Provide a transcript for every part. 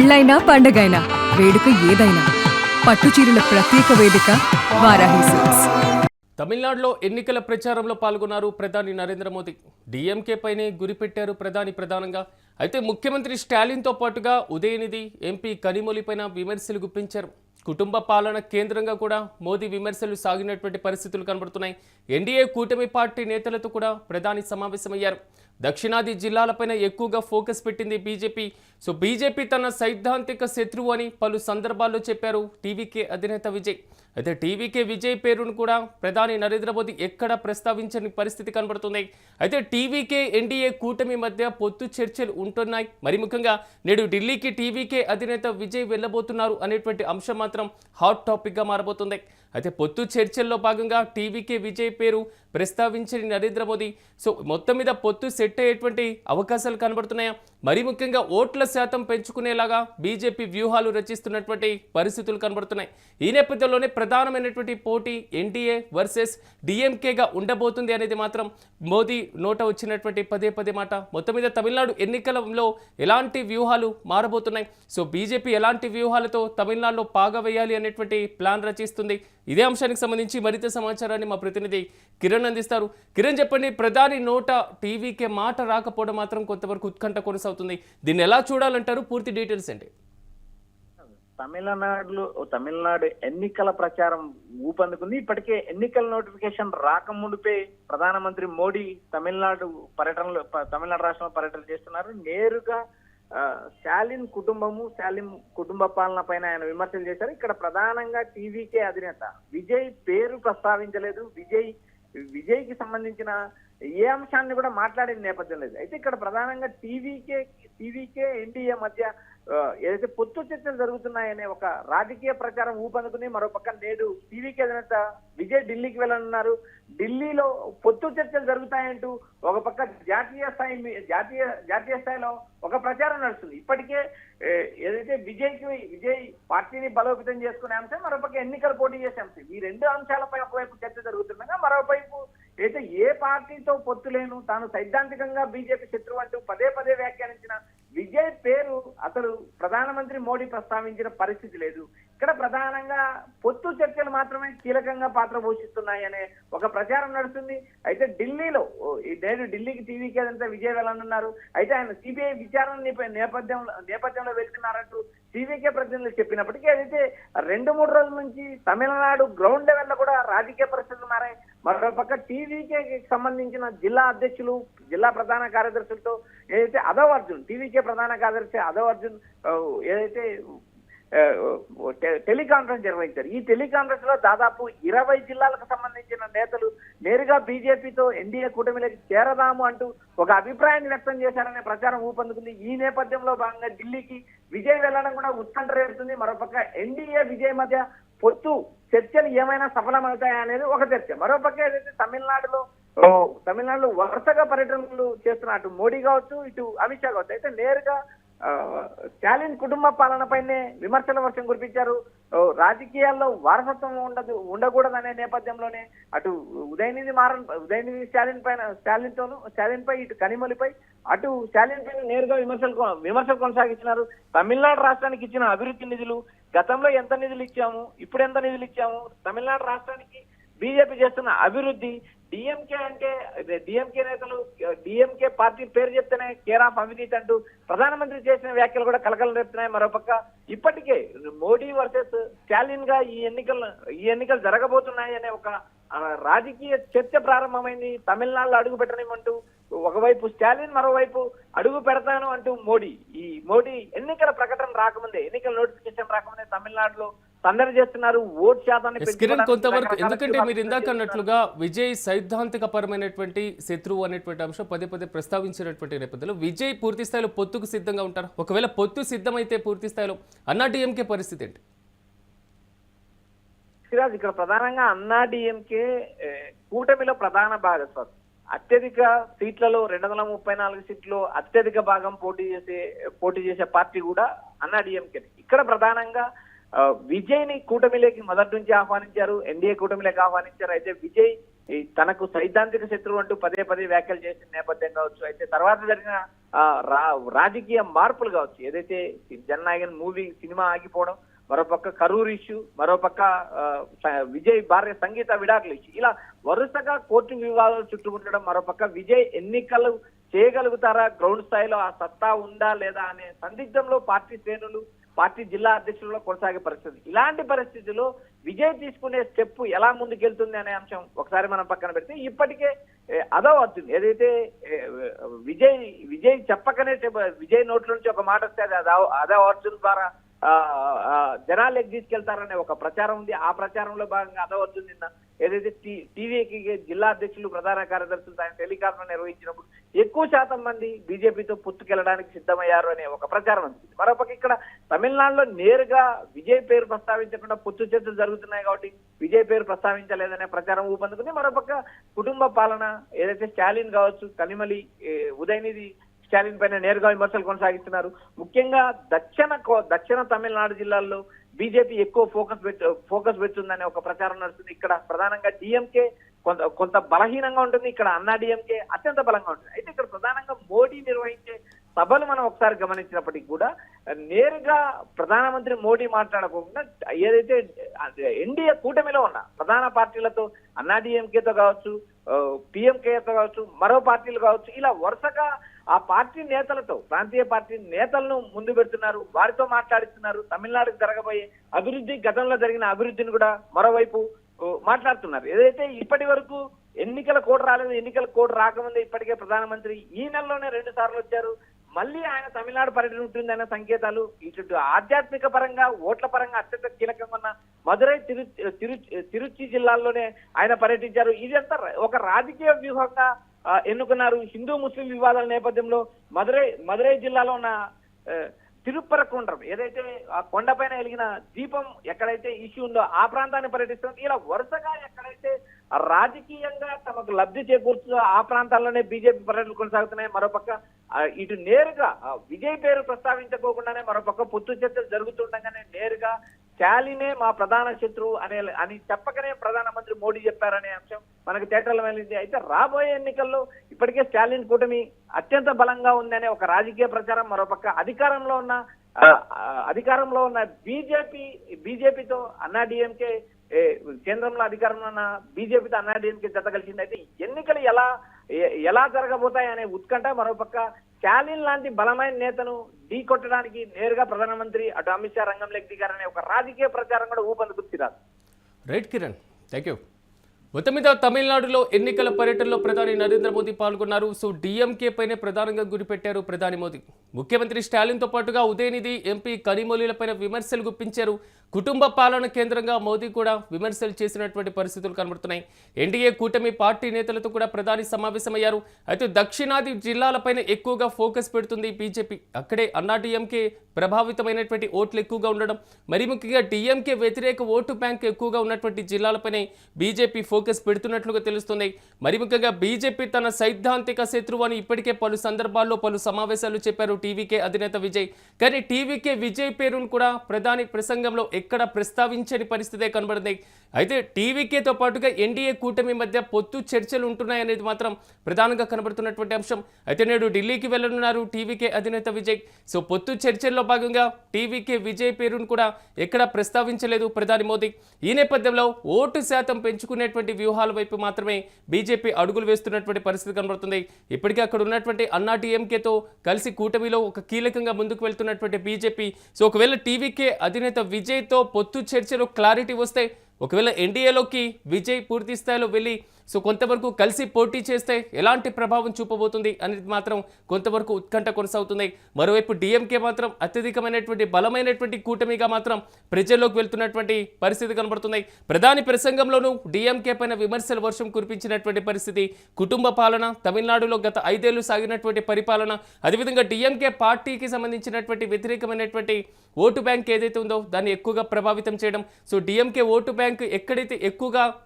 పెళ్ళైనా పండగైనా వేడుక ఏదైనా పట్టుచీరల ప్రత్యేక వేదిక వారాహి సిల్క్స్. తమిళనాడులో ఎన్నికల ప్రచారంలో పాల్గొన్నారు ప్రధాని నరేంద్ర మోదీ. డీఎంకే పైనే గురిపెట్టారు ప్రధానంగా. అయితే ముఖ్యమంత్రి స్టాలిన్తో పాటుగా ఉదయనిధి, ఎంపీ కనిమొళిపైన విమర్శలు గుప్పించారు. కుటుంబ పాలన కేంద్రంగా కూడా మోదీ విమర్శలు సాగినటువంటి పరిస్థితులు కనబడుతున్నాయి. ఎన్డీఏ కూటమి పార్టీ నేతలతో కూడా ప్రధాని సమావేశమయ్యారు. దక్షిణాది జిల్లాలపైన ఎక్కువగా ఫోకస్ పెట్టింది బీజేపీ. బీజేపీ తన సైద్ధాంతిక శత్రువు అని పలు సందర్భాల్లో చెప్పారు టీవీకే అధినేత విజయ్. అయితే టీవీకే విజయ్ పేరును కూడా ప్రధాని నరేంద్ర మోదీ ఎక్కడా ప్రస్తావించని పరిస్థితి కనబడుతుంది. అయితే టీవీకే ఎన్డీఏ కూటమి మధ్య పొత్తు చర్చలు ఉంటున్నాయి. మరి ముఖ్యంగా నేడు ఢిల్లీకి టీవీకే అధినేత విజయ్ వెళ్లబోతున్నారు అనేటువంటి అంశం మాత్రం హాట్ టాపిక్గా మారబోతుంది. అయితే పొత్తు చర్చల్లో భాగంగా టీవీకే విజయ్ పేరు ప్రస్తావించని నరేంద్ర మోదీ మొత్తం మీద పొత్తు సెట్ అయ్యేటువంటి అవకాశాలు కనబడుతున్నాయా? మరి ముఖ్యంగా ఓట్ల శాతం పెంచుకునేలాగా బీజేపీ వ్యూహాలు రచిస్తున్నటువంటి పరిస్థితులు కనబడుతున్నాయి. ఈ నేపథ్యంలోనే ప్రధానమైనటువంటి పోటీ ఎన్డీఏ వర్సెస్ డిఎంకేగా ఉండబోతుంది అనేది మాత్రం మోదీ నోట వచ్చినటువంటి పదే మాట. మొత్తం మీద తమిళనాడు ఎన్నికలలో ఎలాంటి వ్యూహాలు మారబోతున్నాయి, బీజేపీ ఎలాంటి వ్యూహాలతో తమిళనాడులో పాగా వేయాలి అనేటువంటి ప్లాన్ రచిస్తుంది. ఇదే అంశానికి సంబంధించి మరింత సమాచారాన్ని మా ప్రతినిధి కిరణ్ అందిస్తారు. కిరణ్, చెప్పండి, ప్రధాని నోట టీవీకే మాట రాకపోవడం మాత్రం కొంతవరకు ఉత్కంఠ కొనసాగుతుంది. దీన్ని ఎలా చూడాలంటారు? పూర్తి డీటెయిల్స్ ఏంటి? తమిళనాడు ఎన్నికల ప్రచారం ఊపందుకుంది. ఇప్పటికే ఎన్నికల నోటిఫికేషన్ రాకముందుపే ప్రధానమంత్రి మోడీ తమిళనాడు రాష్ట్రంలో పర్యటన చేస్తున్నారు. నేరుగా స్టాలిన్ కుటుంబ పాలన పైన ఆయన విమర్శలు చేశారు. ఇక్కడ ప్రధానంగా టీవీకే అధినేత విజయ్ పేరు ప్రస్తావించలేదు. విజయ్ కి సంబంధించిన ఏ అంశాన్ని కూడా మాట్లాడిన నేపథ్యం లేదు. అయితే ఇక్కడ ప్రధానంగా టీవీకే ఎన్డీఏ మధ్య ఏదైతే పొత్తు చర్చలు జరుగుతున్నాయనే ఒక రాజకీయ ప్రచారం ఊపందుకుని, మరోపక్క నేడు టీవీకే అధినేత విజయ్ ఢిల్లీకి వెళ్ళనున్నారు. ఢిల్లీలో పొత్తు చర్చలు జరుగుతాయంటూ ఒక పక్క జాతీయ స్థాయిలో ఒక ప్రచారం నడుస్తుంది. ఇప్పటికే ఏదైతే విజయ్ పార్టీని బలోపేతం చేసుకునే అంశం, మరోపక్క ఎన్నికలు పోటీ చేసే అంశం, ఈ రెండు అంశాలపై ఒకవైపు చర్చ జరుగుతుండగా మరోవైపు అయితే ఏ పార్టీతో పొత్తు లేను, తాను సైద్ధాంతికంగా బీజేపీ శత్రువు అంటూ పదే వ్యాఖ్యానించిన విజయ్ పేరు అసలు ప్రధానమంత్రి మోడీ ప్రస్తావించిన పరిస్థితి లేదు. ఇక్కడ ప్రధానంగా పొత్తు చర్చలు మాత్రమే కీలకంగా పాత్ర పోషిస్తున్నాయనే ఒక ప్రచారం నడుస్తుంది. అయితే నేడు ఢిల్లీకి టీవీకి అదంతా విజయ్ వెళ్ళనున్నారు. అయితే ఆయన సిబిఐ విచారణ నేపథ్యంలో వెళ్తున్నారంటూ టీవీకే ప్రతినిధులు చెప్పినప్పటికీ అయితే 2-3 రోజుల నుంచి తమిళనాడు గ్రౌండ్ లెవెల్ లో కూడా రాజకీయ పరిస్థితులు మారాయి. మరోపక్క టీవీకే సంబంధించిన జిల్లా అధ్యక్షులు, జిల్లా ప్రధాన కార్యదర్శులతో ఏదైతే టీవీకే ప్రధాన కార్యదర్శి అదవ్ అర్జున్ ఏదైతే టెలికాన్ఫరెన్స్ నిర్వహించారు. ఈ టెలికాన్ఫరెన్స్ లో దాదాపు 20 జిల్లాలకు సంబంధించిన నేతలు నేరుగా బీజేపీతో ఎన్డీఏ కూటమిలోకి చేరదాము అంటూ ఒక అభిప్రాయాన్ని వ్యక్తం చేశారనే ప్రచారం ఊపందుకుంది. ఈ నేపథ్యంలో భాగంగా ఢిల్లీకి విజయ్ వెళ్లడం కూడా ఉత్కంఠ రేపుతుంది. మరోపక్క ఎన్డీఏ విజయ్ మధ్య పొత్తు చర్చలు ఏమైనా సఫలమవుతాయా అనేది ఒక చర్చ. మరోపక్క ఏదైతే తమిళనాడులో వరుసగా పర్యటనలు చేస్తున్న అటు మోడీ కావచ్చు, ఇటు అమిత్ షా కావచ్చు, అయితే నేరుగా స్టాలిన్ కుటుంబ పాలన పైనే విమర్శల వర్షం కురిపించారు. రాజకీయాల్లో వారసత్వం ఉండకూడదనే నేపథ్యంలోనే అటు ఉదయనిధి స్టాలిన్ పై ఇటు కనిమొళిపై అటు స్టాలిన్ పైన నేరుగా విమర్శలు కొనసాగించినారు. తమిళనాడు రాష్ట్రానికి ఇచ్చిన అభివృద్ధి నిధులు, గతంలో ఎంత నిధులు ఇచ్చాము, ఇప్పుడు ఎంత నిధులు ఇచ్చాము, తమిళనాడు రాష్ట్రానికి బీజేపీ చేస్తున్న అభివృద్ధి, డిఎంకే నేతలు డిఎంకే పార్టీ పేరు చెప్తేనే కేర్ ఆఫ్ అవినీతి అంటూ ప్రధానమంత్రి చేసిన వ్యాఖ్యలు కూడా కలకలం రేపుతున్నాయి. మరోపక్క ఇప్పటికే మోడీ వర్సెస్ స్టాలిన్ గా ఈ ఎన్నికలు జరగబోతున్నాయి అనే ఒక రాజకీయ చర్చ ప్రారంభమైంది. తమిళనాడులో అడుగు పెట్టనివ్వంటూ ఒకవైపు స్టాలిన్, మరోవైపు అడుగు పెడతాను అంటూ మోడీ ఎన్నికల ప్రకటన రాకముందే, ఎన్నికల నోటిఫికేషన్ రాకముందే తమిళనాడులో సందడి చేస్తున్నారు. ఓట్ శాతాన్ని కొంతవరకు, ఎందుకంటే మీరు ఇందాక అన్నట్లుగా విజయ్ సైద్ధాంతిక పరమైనటువంటి శత్రువు అనేటువంటి అంశం పదే ప్రస్తావించినటువంటి నేపథ్యంలో విజయ్ పూర్తి స్థాయిలో పొత్తుకు సిద్ధంగా ఉంటారు. ఒకవేళ పొత్తు సిద్ధమైతే పూర్తి స్థాయిలో అన్నా డిఎంకే పరిస్థితి ఏంటి? ఇక్కడ ప్రధానంగా అన్నా డిఎంకే కూటమిలో ప్రధాన భాగస్వామి. అత్యధిక సీట్లలో 234 సీట్లు అత్యధిక భాగం పోటీ చేసే పార్టీ కూడా అన్నా డిఎంకే. ఇక్కడ ప్రధానంగా విజయ్ ని కూటమిలోకి మొదటి నుంచి ఆహ్వానించారు, ఎన్డీఏ కూటమిలోకి ఆహ్వానించారు. అయితే విజయ్ తనకు సైద్ధాంతిక శత్రువు అంటూ పదే వ్యాఖ్యలు చేసిన నేపథ్యం కావచ్చు. అయితే తర్వాత జరిగిన రాజకీయ మార్పులు కావచ్చు, ఏదైతే జననాయకన్ మూవీ సినిమా ఆగిపోవడం, మరోపక్క కరూర్ ఇష్యూ, మరోపక్క విజయ్ భార్య సంగీత విడాకులు ఇష్యూ, ఇలా వరుసగా కోర్టు వివాదాలు చుట్టుకుంటడం, మరోపక్క విజయ్ ఎన్నికలు చేయగలుగుతారా, గ్రౌండ్ స్థాయిలో ఆ సత్తా ఉందా లేదా అనే సందిగ్ధంలో పార్టీ శ్రేణులు, పార్టీ జిల్లా అధ్యక్షులలో కొనసాగే పరిస్థితి. ఇలాంటి పరిస్థితుల్లో విజయ్ తీసుకునే స్టెప్ ఎలా ముందుకెళ్తుంది అనే అంశం ఒకసారి మనం పక్కన పెడితే, ఇప్పటికే అదో అవుతుంది ఏదైతే విజయ్ చెప్పకనే విజయ్ నోట్ల నుంచి ఒక మాట వస్తే అది అదో అర్జున్ ద్వారా జనాలకు తీసుకెళ్తారనే ఒక ప్రచారం ఉంది. ఆ ప్రచారంలో భాగంగా అదో అర్జున్ నిన్న ఏదైతే టీవీకి జిల్లా అధ్యక్షులు, ప్రధాన కార్యదర్శులు ఆయన టెలికాన్ఫరెన్స్ నిర్వహించినప్పుడు ఎక్కువ శాతం మంది బీజేపీతో పుట్టుకెళ్ళడానికి సిద్ధమయ్యారు అనే ఒక ప్రచారం ఉంది. మరోపక్క ఇక్కడ తమిళనాడులో నేరుగా విజయ్ పేరు ప్రస్తావించకుండా పొత్తు చర్చలు జరుగుతున్నాయి కాబట్టి విజయ్ పేరు ప్రస్తావించలేదనే ప్రచారం ఊపందుకుంది. మరోపక్క కుటుంబ పాలన ఏదైతే స్టాలిన్ కావచ్చు, కనిమలి, ఉదయనిధి స్టాలిన్ పైన నేరుగా విమర్శలు కొనసాగిస్తున్నారు. ముఖ్యంగా దక్షిణ తమిళనాడు జిల్లాల్లో బీజేపీ ఎక్కువ ఫోకస్ పెడుతుందనే ఒక ప్రచారం నడుస్తుంది. ఇక్కడ ప్రధానంగా డిఎంకే కొంత బలహీనంగా ఉంటుంది, ఇక్కడ అన్నా డిఎంకే అత్యంత బలంగా ఉంటుంది. అయితే ఇక్కడ ప్రధానంగా మోడీ నిర్వహించే సభలు మనం ఒకసారి గమనించినప్పటికీ కూడా నేరుగా ప్రధానమంత్రి మోడీ మాట్లాడకుండా ఏదైతే ఎన్డీఏ కూటమిలో ఉన్న ప్రధాన పార్టీలతో, అన్నా డిఎంకేతో కావచ్చు, పిఎంకేతో కావచ్చు, మరో పార్టీలు కావచ్చు, ఇలా వరుసగా ఆ పార్టీ నేతలతో, ప్రాంతీయ పార్టీ నేతలను ముందు పెడుతున్నారు, వారితో మాట్లాడిస్తున్నారు. తమిళనాడుకు జరగబోయే అభివృద్ధి, గతంలో జరిగిన అభివృద్ధిని కూడా మరోవైపు మాట్లాడుతున్నారు. ఏదైతే ఇప్పటి వరకు ఎన్నికల కోడ్ రాలేదు, ఎన్నికల కోడ్ రాకముందే ఇప్పటికే ప్రధానమంత్రి ఈ నెలలోనే 2 సార్లు వచ్చారు. మళ్ళీ ఆయన తమిళనాడు పర్యటన ఉంటుందన్న సంకేతాలు ఇటు ఆధ్యాత్మిక పరంగా, ఓట్ల పరంగా అత్యంత కీలకంగా ఉన్న మదురై, తిరుచి జిల్లాల్లోనే ఆయన పర్యటించారు. ఇదంతా ఒక రాజకీయ వ్యూహంగా ఎన్నుకున్నారు. హిందూ ముస్లిం వివాదాల నేపథ్యంలో మదురై జిల్లాలో ఉన్న తిరుప్పరకుండ్రం, ఏదైతే ఆ కొండపైన వెలిగిన దీపం ఎక్కడైతే ఇష్యూ ఉందో ఆ ప్రాంతాన్ని పర్యటిస్తుంది. ఇలా వరుసగా ఎక్కడైతే రాజకీయంగా తమకు లబ్ధి చేకూర్చుతో ఆ ప్రాంతాల్లోనే బీజేపీ పర్యటనలు కొనసాగుతున్నాయి. మరోపక్క ఇటు నేరుగా విజయ్ పేరు ప్రస్తావించుకోకుండానే మరోపక్క పొత్తు చర్చలు జరుగుతుండగానే నేరుగా స్టాలినే మా ప్రధాన శత్రువు అని చెప్పకనే ప్రధానమంత్రి మోడీ చెప్పారనే అంశం మనకు తేటలో వెళ్ళింది. అయితే రాబోయే ఎన్నికల్లో ఇప్పటికే స్టాలిన్ కూటమి అత్యంత బలంగా ఉందనే ఒక రాజకీయ ప్రచారం, మరోపక్క అధికారంలో ఉన్న బీజేపీతో అన్నా డిఎంకే, కేంద్రంలో అధికారంలో ఉన్న బీజేపీతో అన్నా డిఎంకే జత కలిసింది. అయితే ఎన్నికలు ఎలా జరగబోతాయి అనే ఉత్కంఠ, మరోపక్క స్టాలిన్ లాంటి బలమైన నేతను ఢీకొట్టడానికి నేరుగా ప్రధానమంత్రి అటు అమిత్ షా రంగంలోకి దిగారనే ఒక రాజకీయ ప్రచారం కూడా ఊపందుకున్నారు. Right Kiran, thank you. మొత్తం మీద తమిళనాడులో ఎన్నికల పర్యటనలో ప్రధాని నరేంద్ర మోదీ పాల్గొన్నారు. సో డిఎంకే పైనే ప్రధానంగా గురిపెట్టారు ప్రధాని మోదీ. ముఖ్యమంత్రి స్టాలిన్తో పాటుగా ఉదయనిధి, ఎంపీ కనిమొళిలపైన విమర్శలు గుప్పించారు. కుటుంబ పాలన కేంద్రంగా మోదీ కూడా విమర్శలు చేసినటువంటి పరిస్థితులు కనబడుతున్నాయి. ఎన్డీఏ కూటమి పార్టీ నేతలతో కూడా ప్రధాని సమావేశమయ్యారు. అయితే దక్షిణాది జిల్లాలపైన ఎక్కువగా ఫోకస్ పెడుతుంది బీజేపీ. అక్కడే అన్నా డిఎంకే ప్రభావితమైనటువంటి ఓట్లు ఎక్కువగా ఉండడం, మరి ముఖ్యంగా డిఎంకే వ్యతిరేక ఓటు బ్యాంక్ ఎక్కువగా ఉన్నటువంటి జిల్లాలపైనే బీజేపీ ఫోకస్ పెడుతున్నట్లుగా తెలుస్తుంది. మరి ముఖ్యంగా బీజేపీ తన సైద్ధాంతిక శత్రువు అని ఇప్పటికే పలు సందర్భాల్లో పలు సమావేశాలు చెప్పారు టీవీకే అధినేత విజయ్. కానీ టీవీకే విజయ్ పేరును కూడా ప్రధాని ప్రసంగంలో ఎక్కడ ప్రస్తావించని పరిస్థితే కనబడింది. అయితే టీవీకేతో పాటుగా ఎన్డీఏ కూటమి మధ్య పొత్తు చర్చలు ఉంటున్నాయనేది మాత్రం ప్రధానంగా కనబడుతున్నటువంటి అంశం. అయితే నేడు ఢిల్లీకి వెళ్లనున్నారు టీవీకే అధినేత విజయ్. సో పొత్తు చర్చల్లో భాగంగా టీవీకే విజయ్ పేరును కూడా ఎక్కడ ప్రస్తావించలేదు ప్రధాని మోదీ. ఈ నేపథ్యంలో ఓటు శాతం పెంచుకునేటువంటి వ్యూహాల వైపు మాత్రమే బీజేపీ అడుగులు వేస్తున్నటువంటి పరిస్థితి కనబడుతుంది. ఇప్పటికే అక్కడ ఉన్నటువంటి అన్నా డిఎంకేతో కలిసి కూటమిలో ఒక కీలకంగా ముందుకు వెళ్తున్నటువంటి బీజేపీ. సో ఒకవేళ టీవీకే అధినేత విజయ్తో పొత్తు చర్చలో క్లారిటీ వస్తే, ఒకవేళ ఎన్డీఏలోకి విజయ్ పూర్తి స్థాయిలో వెళ్ళి సో కొంతవరకు కలిసి పోటీ చేస్తే ఎలాంటి ప్రభావం చూపబోతుంది అనేది మాత్రం కొంతవరకు ఉత్కంఠ కొనసాగుతుంది. మరోవైపు డిఎంకే మాత్రం అత్యధికమైనటువంటి బలమైనటువంటి కూటమిగా మాత్రం ప్రజల్లోకి వెళ్తున్నటువంటి పరిస్థితి కనబడుతుంది. ప్రధాని ప్రసంగంలోనూ డిఎంకే పైన విమర్శల వర్షం కురిపించినటువంటి పరిస్థితి. కుటుంబ పాలన, తమిళనాడులో గత 5 ఏళ్లు సాగినటువంటి పరిపాలన, అదేవిధంగా డిఎంకే పార్టీకి సంబంధించినటువంటి వ్యతిరేకమైనటువంటి ఓటు బ్యాంక్ ఏదైతే ఉందో దాన్ని ఎక్కువగా ప్రభావితం చేయడం. సో డిఎంకే ఓటు బ్యాంక్ ఎక్కడైతే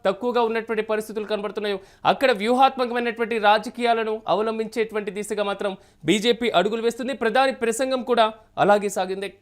తక్కువగా ఉన్నటువంటి పరిస్థితులు కనబడుతున్నాయో అక్కడ వ్యూహాత్మకమైనటువంటి రాజకీయాలను అవలంబించేటువంటి దిశగా మాత్రం బీజేపీ అడుగులు వేస్తుంది. ప్రధాని ప్రసంగం కూడా అలాగే సాగింది.